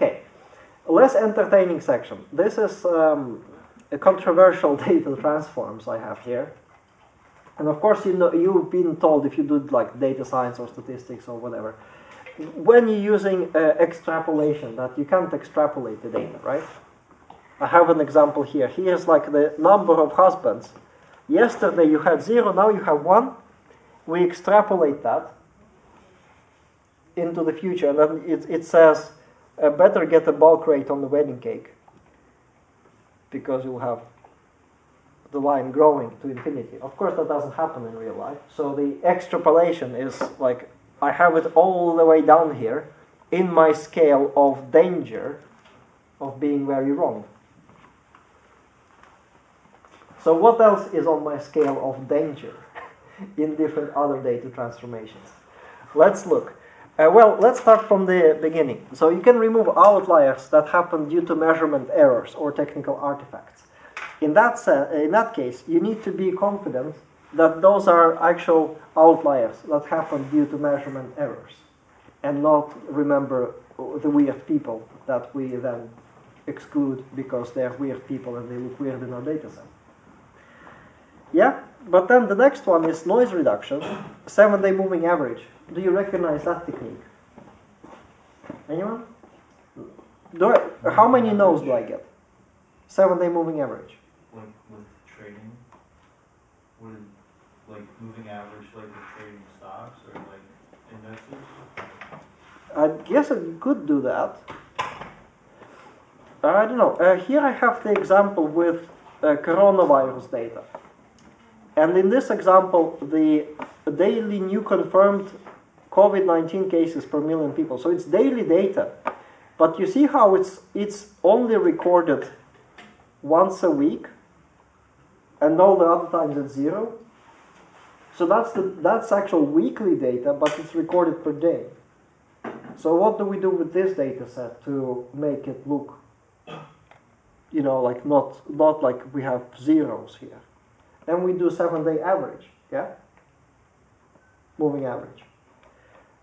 Okay, less entertaining section. This is a controversial data transforms I have here. And of course, you know, you've been told if you do like data science or statistics or whatever, when you're using extrapolation, that you can't extrapolate the data, right? I have an example here. Here's like the number of husbands. Yesterday you had 0, now you have 1. We extrapolate that into the future, and then it says, better get a bulk rate on the wedding cake, because you'll have the line growing to infinity. Of course, that doesn't happen in real life. So the extrapolation is like, I have it all the way down here in my scale of danger of being very wrong. So what else is on my scale of danger in different other data transformations? Let's look. Well, let's start from the beginning. So you can remove outliers that happen due to measurement errors or technical artifacts. In that case, you need to be confident that those are actual outliers that happen due to measurement errors, and not remember the weird people that we then exclude because they're weird people and they look weird in our data set. Yeah, but then the next one is noise reduction, 7-day moving average. Do you recognize that technique? Anyone? How many no's do I get? 7-day moving average. Like with trading? Would like moving average like with trading stocks or like indexes? I guess I could do that. I don't know. Here I have the example with coronavirus data. And in this example, the daily new confirmed COVID-19 cases per million people. So it's daily data. But you see how it's only recorded once a week, and all the other times it's 0. So that's actual weekly data, but it's recorded per day. So what do we do with this data set to make it look, you know, like not like we have zeros here? Then we do 7-day average, yeah? Moving average.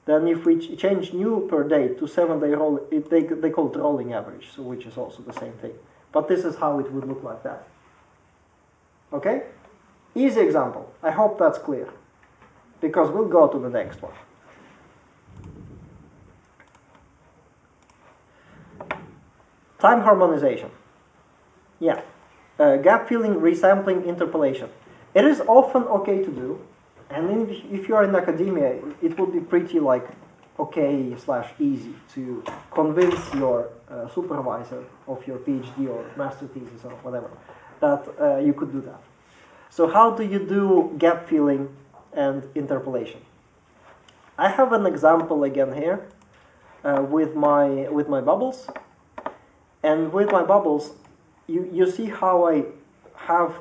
Then if we change new per day to 7-day roll, they call it rolling average, so which is also the same thing. But this is how it would look like that. Okay? Easy example. I hope that's clear, because we'll go to the next one. Time harmonization. Yeah. Gap filling, resampling, interpolation. It is often okay to do, and if you are in academia, it would be pretty like okay/easy to convince your supervisor of your PhD or master thesis or whatever that you could do that. So how do you do gap filling and interpolation? I have an example again here with my bubbles, and with my bubbles, you see how I have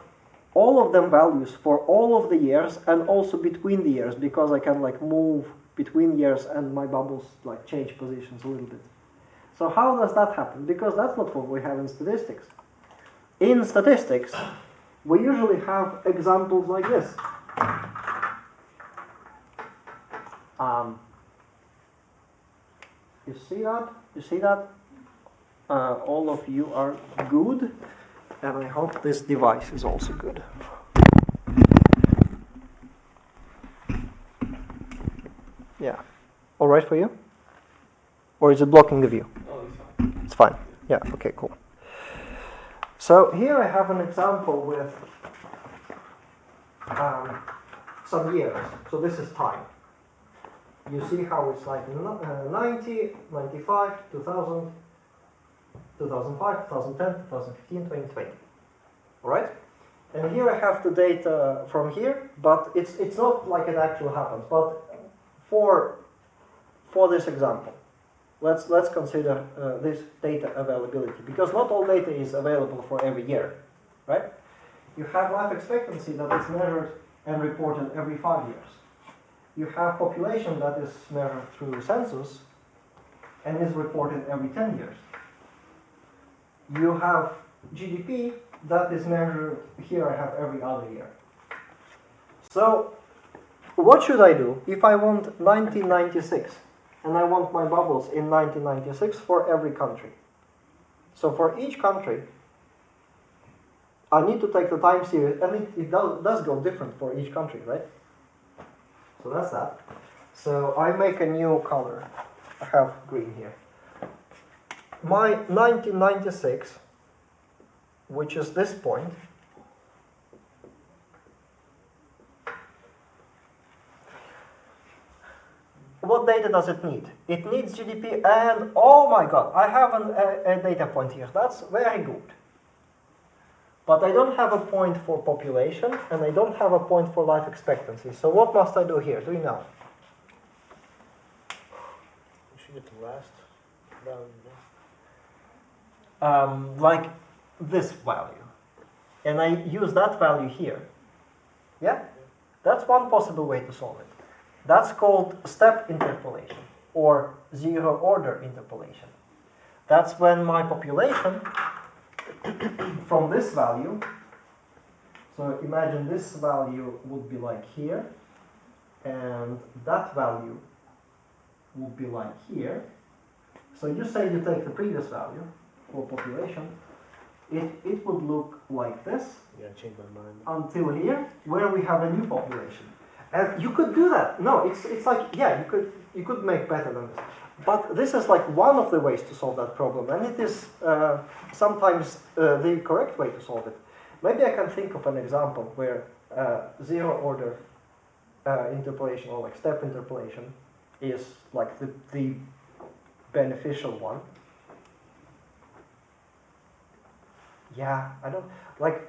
all of them values for all of the years and also between the years, because I can like move between years and my bubbles like change positions a little bit. So how does that happen? Because that's not what we have in statistics. In statistics, we usually have examples like this. You see that? You see that? All of you are good, and I hope this device is also good. Yeah. All right for you? Or is it blocking the view? Oh, it's fine. It's fine. Yeah, okay, cool. So here I have an example with some years. So this is time. You see how it's like 90, 95, 2000, 2005, 2010, 2015, 2020. All right? And here I have the data from here, but it's not like it actually happens. But for this example, let's consider this data availability, because not all data is available for every year, right? You have life expectancy that is measured and reported every 5 years. You have population that is measured through census and is reported every 10 years. You have GDP that is measured, here I have every other year. So what should I do if I want 1996? and I want my bubbles in 1996 for every country. So for each country, I need to take the time series, and it does go different for each country, right? So that's that. So I make a new color. I have green here. My 1996, which is this point, what data does it need? It needs GDP and, oh my god, I have a data point here. That's very good. But I don't have a point for population, and I don't have a point for life expectancy. So what must I do here? Do you know? You should get the last value. Like this value. And I use that value here. Yeah? That's one possible way to solve it. That's called step interpolation, or zero order interpolation. That's when my population from this value, so imagine this value would be like here, and that value would be like here. So you say you take the previous value for population, it would look like this. Yeah, I changed my mind. Until here, where we have a new population. And you could do that. No, it's like, yeah, you could make better than this. But this is like one of the ways to solve that problem, and it is sometimes the correct way to solve it. Maybe I can think of an example where zero order interpolation, or like step interpolation, is like the beneficial one. Yeah, I don't like.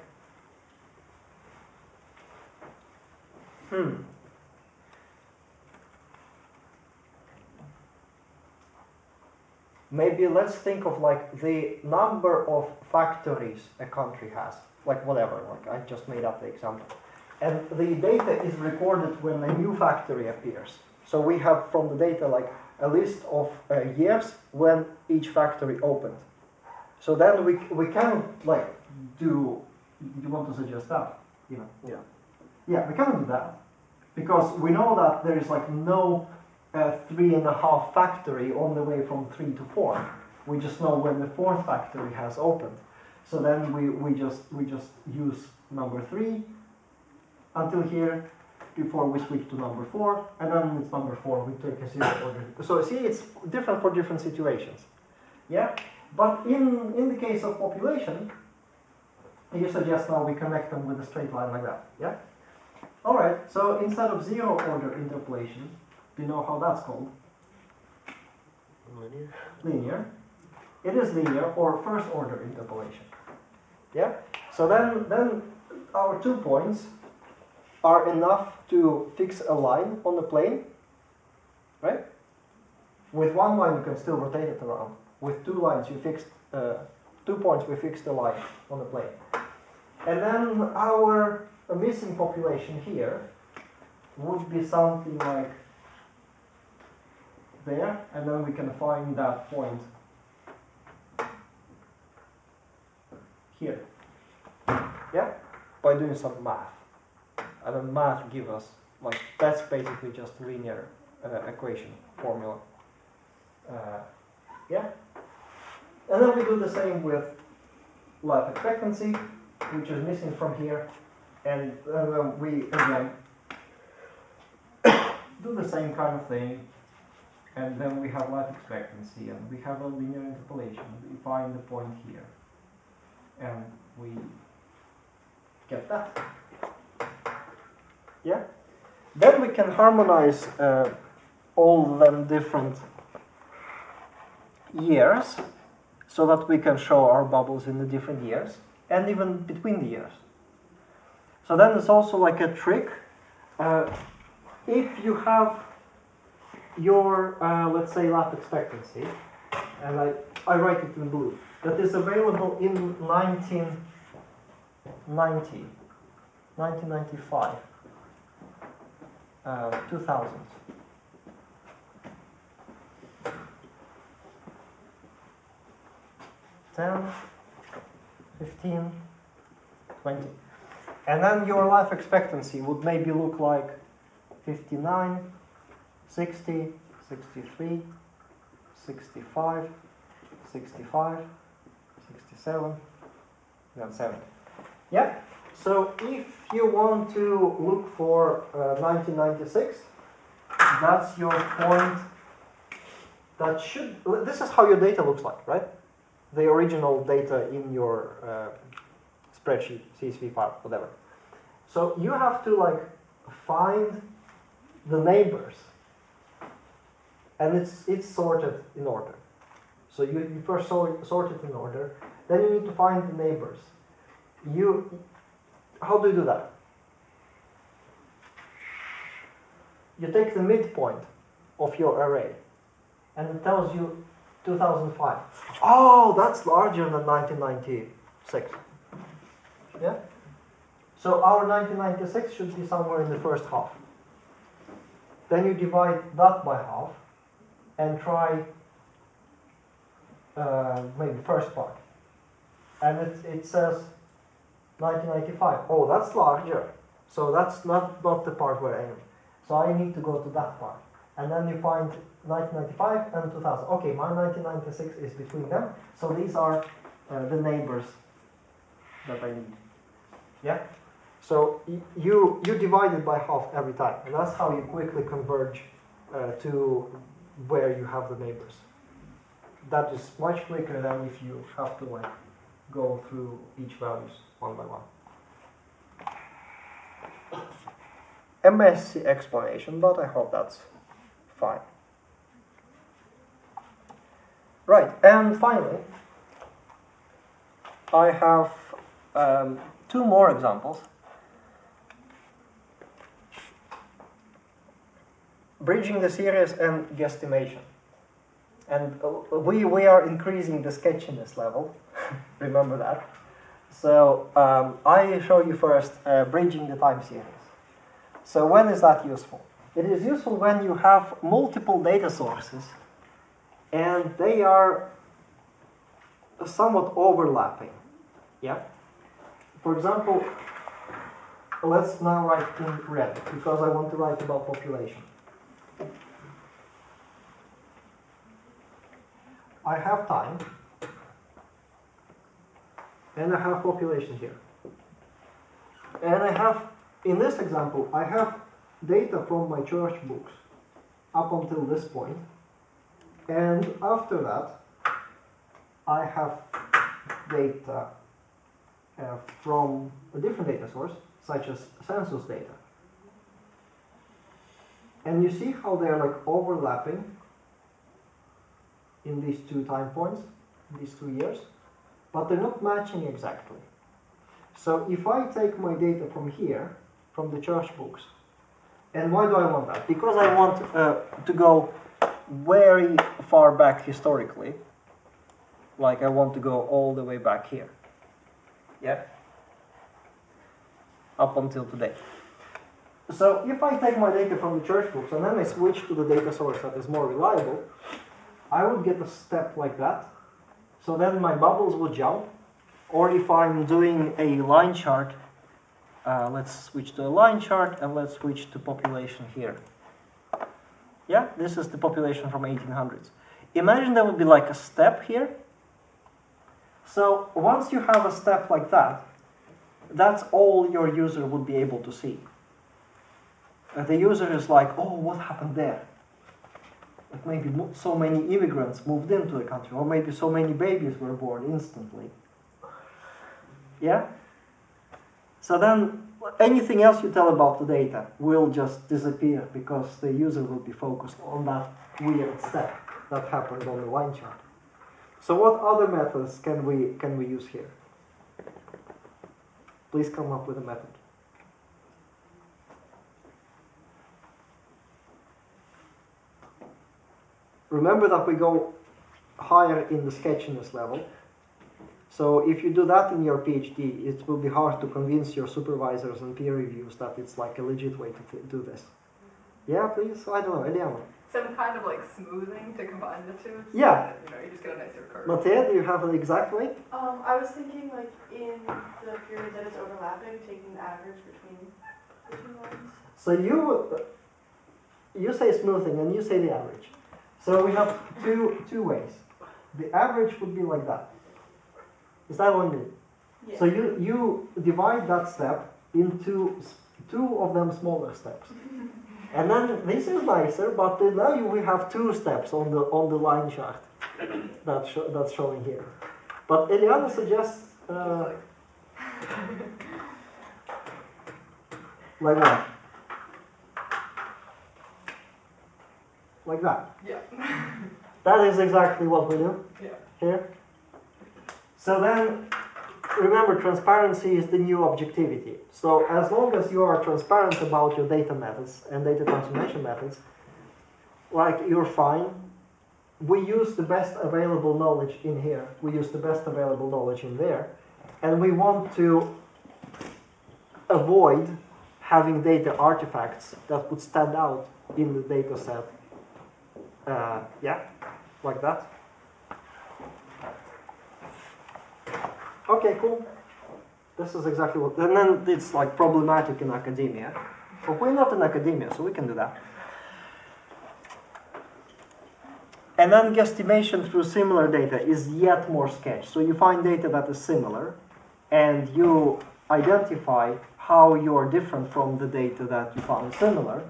Maybe let's think of like the number of factories a country has, like whatever, like I just made up the example. And the data is recorded when a new factory appears. So we have from the data like a list of years when each factory opened. So then we can like do, you want to suggest that? You know? Yeah. Yeah, we can do that. Because we know that there is like no 3.5 factory on the way from 3 to 4. We just know when the 4th factory has opened. So then we just use number 3 until here before we switch to number 4, and then it's number 4 we take a zero order. So see, it's different for different situations. Yeah? But in the case of population, you suggest now we connect them with a straight line like that. Yeah? Alright, so instead of zero order interpolation, do you know how that's called? Linear. Linear. It is linear, or first order interpolation. Yeah? So then our 2 points are enough to fix a line on the plane, right? With 1 line you can still rotate it around. With 2 lines you fixed 2 points, we fixed the line on the plane. And then our missing population here would be something like there, and then we can find that point here. Yeah? By doing some math. And then math gives us, like, that's basically just linear equation formula. Yeah? And then we do the same with life expectancy, which is missing from here. And then we, again, do the same kind of thing. And then we have life expectancy, and we have a linear interpolation. We find the point here, and we get that. Yeah? Then we can harmonize all them different years, so that we can show our bubbles in the different years, and even between the years. So then there's also like a trick. If you have your, let's say, life expectancy, and I write it in blue, that is available in 1995, 2000. 10, 15, 20. And then your life expectancy would maybe look like 59, 60, 63, 65, 65, 67, then 70. Yeah? So if you want to look for 1996, that's your point. That should, this is how your data looks like, right? The original data in your spreadsheet, CSV file, whatever. So you have to like find the neighbors, and it's sorted in order. So you first sort it in order, then you need to find the neighbors. How do you do that? You take the midpoint of your array, and it tells you 2005. Oh, that's larger than 1996. Yeah? So our 1996 should be somewhere in the first half. Then you divide that by half and try maybe first part. And it says 1995. Oh, that's larger. So that's not the part where I am. So I need to go to that part. And then you find 1995 and 2000. Okay, my 1996 is between them. So these are the neighbors that I need. Yeah? So you divide it by half every time. And that's how you quickly converge to where you have the neighbors. That is much quicker than if you have to like go through each values one by one. A messy explanation, but I hope that's fine. Right, and finally, I have two more examples. Bridging the series and guesstimation. And we are increasing the sketchiness level, remember that. So I show you first bridging the time series. So when is that useful? It is useful when you have multiple data sources and they are somewhat overlapping. Yeah? For example, let's now write in red because I want to write about population. I have time and I have population here. And I have, in this example, I have data from my church books up until this point. And after that, I have data from a different data source, such as census data. And you see how they're like overlapping in these two time points, these 2 years, but they're not matching exactly. So if I take my data from here, from the church books, and why do I want that? Because I want to go very far back historically, like I want to go all the way back here. Yeah? Up until today. So if I take my data from the church books and then I switch to the data source that is more reliable, I would get a step like that. So then my bubbles would jump. Or if I'm doing a line chart, let's switch to a line chart and let's switch to population here. Yeah, this is the population from 1800s. Imagine there would be like a step here. So once you have a step like that, that's all your user would be able to see. The user is like, oh, what happened there? Like maybe so many immigrants moved into the country, or maybe so many babies were born instantly. Yeah? So then anything else you tell about the data will just disappear because the user will be focused on that weird step that happened on the line chart. So what other methods can we use here? Please come up with a method. Remember that we go higher in the sketchiness level. So if you do that in your PhD, it will be hard to convince your supervisors and peer reviews that it's like a legit way to do this. Yeah, please? I don't know, Eliana. Some kind of like smoothing to combine the two. So Yeah. that, you just get a nicer curve. Matea, do you have an exact way? I was thinking like in the period that it's overlapping, taking the average between lines. So you say smoothing and you say the average. So we have two ways. The average would be like that. Is that what you mean? Yeah. So you divide that step into two of them smaller steps. And then this is nicer, but now we have two steps on the line chart that's showing here. But Eliana suggests like what? Like that. Yeah. That is exactly what we do Yeah. here. So then, remember, transparency is the new objectivity. So as long as you are transparent about your data methods and data transformation methods, like you're fine. We use the best available knowledge in here. We use the best available knowledge in there. And we want to avoid having data artifacts that would stand out in the data set. Yeah, like that. Okay, cool. This is exactly what, and then it's like problematic in academia. But we're not in academia, so we can do that. And then guesstimation through similar data is yet more sketch. So you find data that is similar, and you identify how you are different from the data that you found similar,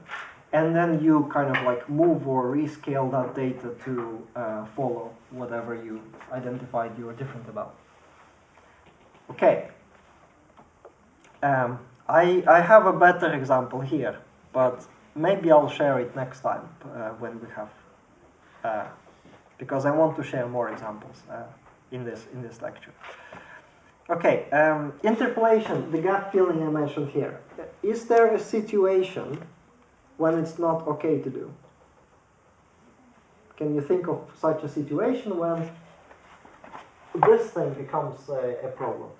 and then you kind of like move or rescale that data to follow whatever you identified you are different about. Okay. I have a better example here, but maybe I'll share it next time when we have, because I want to share more examples in this lecture. Okay, interpolation, the gap filling I mentioned here. Is there a situation when it's not okay to do? Can you think of such a situation when this thing becomes a problem?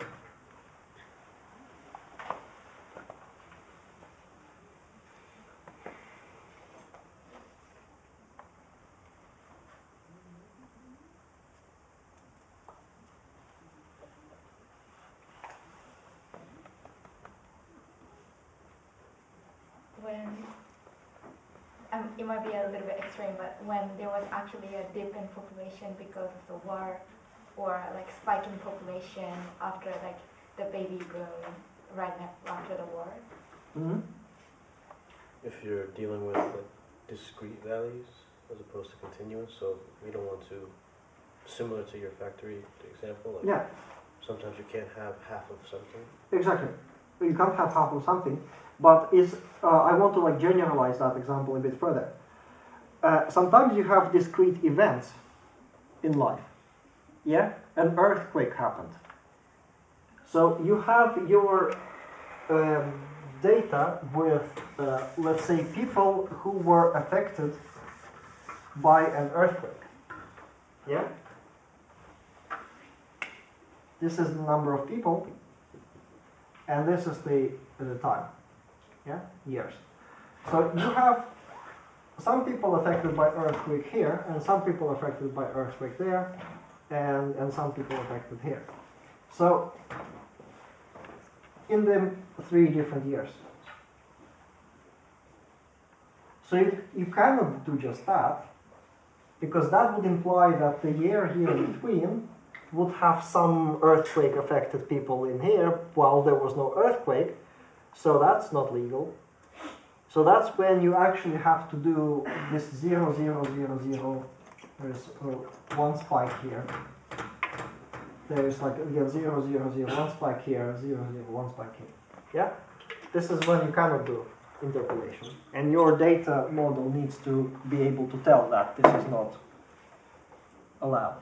When it might be a little bit extreme, but when there was actually a dip in population because of the war, or like spike in population after like the baby boom right after the war. Mm-hmm. If you're dealing with like discrete values as opposed to continuous, so we don't want to, similar to your factory example, like Yeah, sometimes you can't have half of something. exactly. You can't have half of something, but I want to like generalize that example a bit further. Sometimes you have discrete events in life. Yeah, an earthquake happened. So you have your data with, let's say, people who were affected by an earthquake. Yeah? This is the number of people, and this is the time. Yeah? Years. So you have some people affected by earthquake here, and some people affected by earthquake there, and some people affected here. So, in the 3 different years. So you cannot do just that, because that would imply that the year here in between would have some earthquake affected people in here while there was no earthquake, so that's not legal. So that's when you actually have to do this 0, 0, 0, 0. There's one spike here. There's like again 0, 0, 0, one spike here, 0, 0, one spike here. Yeah? This is when you cannot do interpolation. And your data model needs to be able to tell that this is not allowed.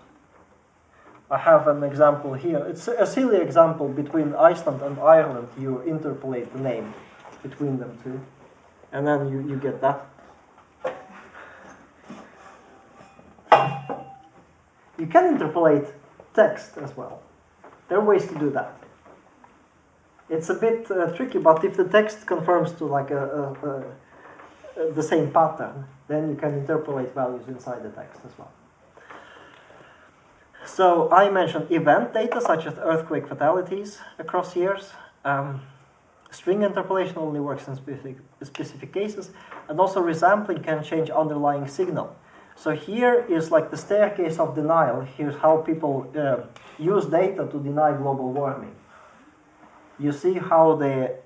I have an example here. It's a silly example between Iceland and Ireland. You interpolate the name between them two. And then you get that. You can interpolate text as well. There are ways to do that. It's a bit tricky, but if the text conforms to like the same pattern, then you can interpolate values inside the text as well. So I mentioned event data such as earthquake fatalities across years. string interpolation only works in specific cases, and also resampling can change underlying signal. So here is like the staircase of denial. Here's how people use data to deny global warming. You see how they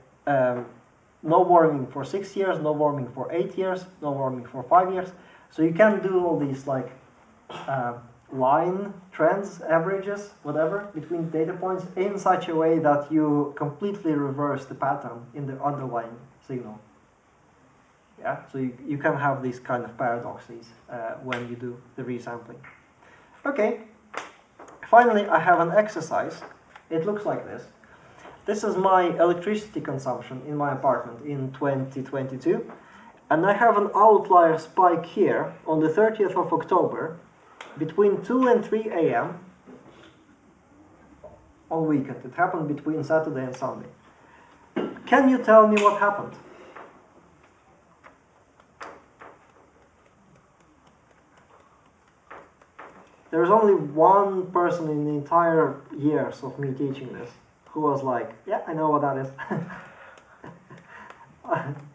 no warming for 6 years, no warming for 8 years, no warming for 5 years. So you can do all these like line trends, averages, whatever, between data points in such a way that you completely reverse the pattern in the underlying signal. Yeah, so you can have these kind of paradoxes when you do the resampling. Okay, finally I have an exercise. It looks like this. This is my electricity consumption in my apartment in 2022. And I have an outlier spike here on the 30th of October between 2 and 3 a.m. on weekend. It happened between Saturday and Sunday. Can you tell me what happened? There's only one person in the entire years of me teaching this who was like, yeah, I know what that is.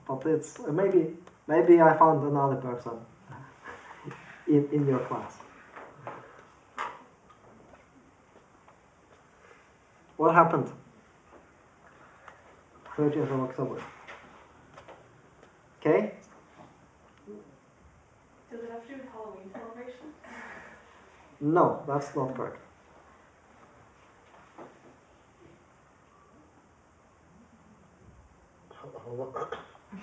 But it's maybe I found another person in your class. What happened? 30th of October. Okay? Does it have to do with Halloween celebration? No, that's not correct.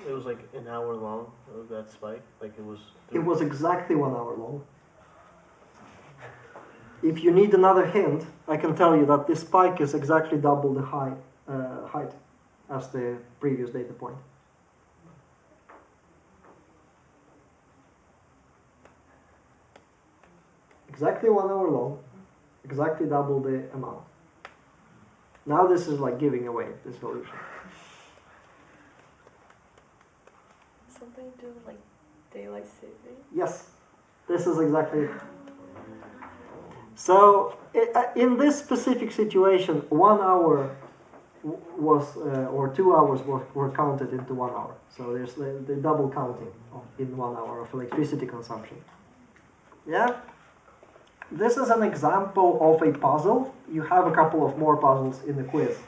It was like an hour long, that spike? Like it was... It was exactly 1 hour long. If you need another hint, I can tell you that this spike is exactly double the height as the previous data point. Exactly 1 hour long, exactly double the amount. Now this is like giving away the solution. Something to do with like daylight saving? Yes, this is exactly it. So in this specific situation, 1 hour was, or 2 hours were counted into 1 hour. So there's the double counting in 1 hour of electricity consumption. Yeah? This is an example of a puzzle. You have a couple of more puzzles in the quiz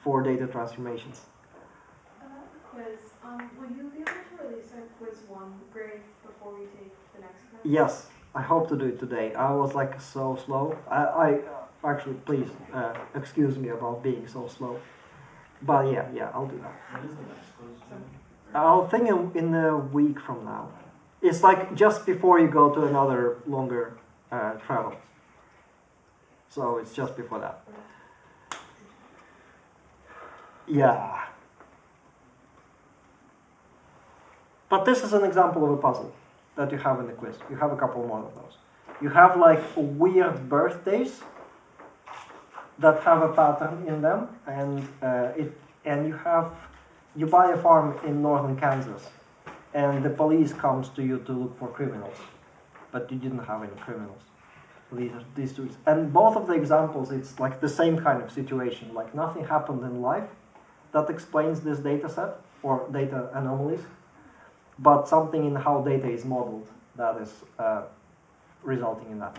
for data transformations. Quiz. Will you be able to release our quiz 1 grade before we take the next quiz? Yes, I hope to do it today. I was like so slow. I actually, please excuse me about being so slow. But yeah, I'll do that. When is the next quiz? I'll think in a week from now. It's like just before you go to another longer travel. So it's just before that. Yeah. But this is an example of a puzzle that you have in the quiz. You have a couple more of those. You have like weird birthdays that have a pattern in them, and you buy a farm in northern Kansas, and the police comes to you to look for criminals, but you didn't have any criminals. These two, and both of the examples, it's like the same kind of situation. Like nothing happened in life that explains this data set or data anomalies, but something in how data is modeled that is resulting in that.